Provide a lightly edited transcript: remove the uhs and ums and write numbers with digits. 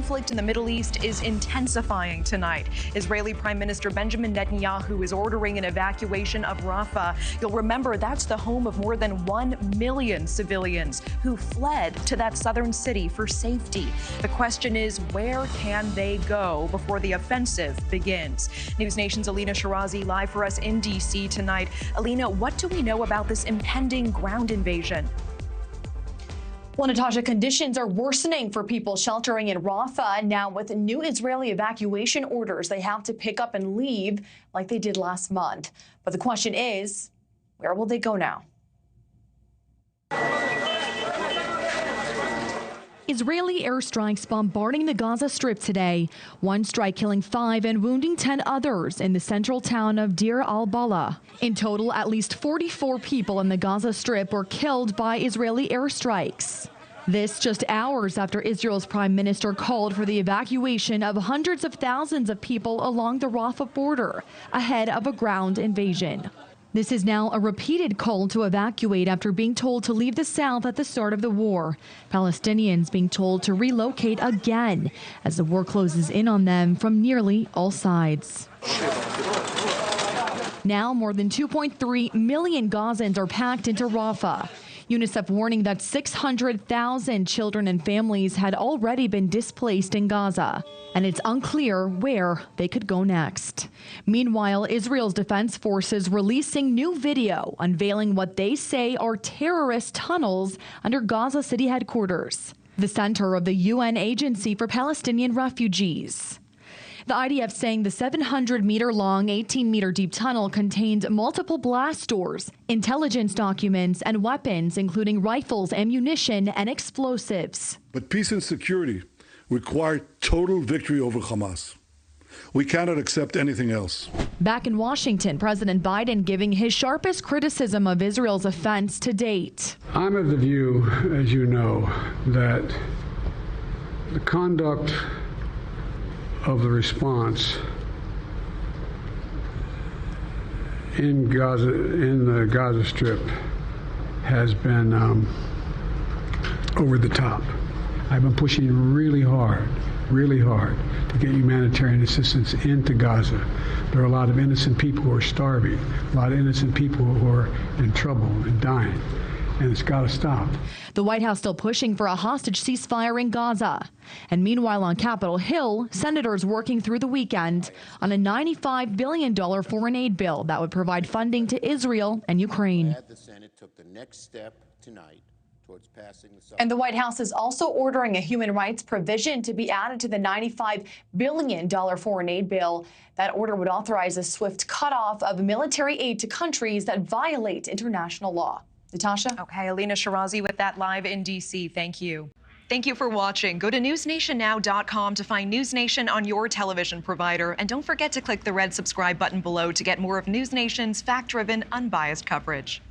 conflict in the Middle East is intensifying tonight. Israeli Prime Minister Benjamin Netanyahu is ordering an evacuation of Rafah. You'll remember that's the home of more than 1 million civilians who fled to that southern city for safety. The question is, where can they go before the offensive begins? News Nation's Elina Shirazi live for us in D.C. tonight. Elina, what do we know about this impending ground invasion? Well, Natasha, conditions are worsening for people sheltering in Rafah. Now, with new Israeli evacuation orders, they have to pick up and leave like they did last month. But the question is, where will they go now? Israeli airstrikes bombarding the Gaza Strip today. One strike killing 5 and wounding 10 others in the central town of Deir al-Balah. In total, at least 44 people in the Gaza Strip were killed by Israeli airstrikes. This just hours after Israel's prime minister called for the evacuation of hundreds of thousands of people along the Rafah border ahead of a ground invasion. This is now a repeated call to evacuate after being told to leave the south at the start of the war. Palestinians being told to relocate again as the war closes in on them from nearly all sides. Now more than 2.3 million Gazans are packed into Rafah. UNICEF warning that 600,000 children and families had already been displaced in Gaza, and it's unclear where they could go next. Meanwhile, Israel's defense forces releasing new video unveiling what they say are terrorist tunnels under Gaza City headquarters, the center of the UN Agency for Palestinian Refugees. The IDF saying the 700-meter-long, 18-meter-deep tunnel contained multiple blast doors, intelligence documents, and weapons, including rifles, ammunition, and explosives. But peace and security require total victory over Hamas. We cannot accept anything else. Back in Washington, President Biden giving his sharpest criticism of Israel's offense to date. I'm of the view, as you know, that the conduct of the response in the Gaza Strip has been over the top. I've been pushing really hard to get humanitarian assistance into Gaza. There are a lot of innocent people who are starving, a lot of innocent people who are in trouble and dying, and it's got to stop. The White House still pushing for a hostage ceasefire in Gaza. And meanwhile on Capitol Hill, senators working through the weekend on a $95 billion foreign aid bill that would provide funding to Israel and Ukraine. The Senate took the next step tonight towards passing the... And the White House is also ordering a human rights provision to be added to the $95 billion foreign aid bill. That order would authorize a swift cutoff of military aid to countries that violate international law. Natasha? Okay, Elina Shirazi with that live in D.C. Thank you. Thank you for watching. Go to newsnationnow.com to find News Nation on your television provider. And don't forget to click the red subscribe button below to get more of News Nation's fact-driven, unbiased coverage.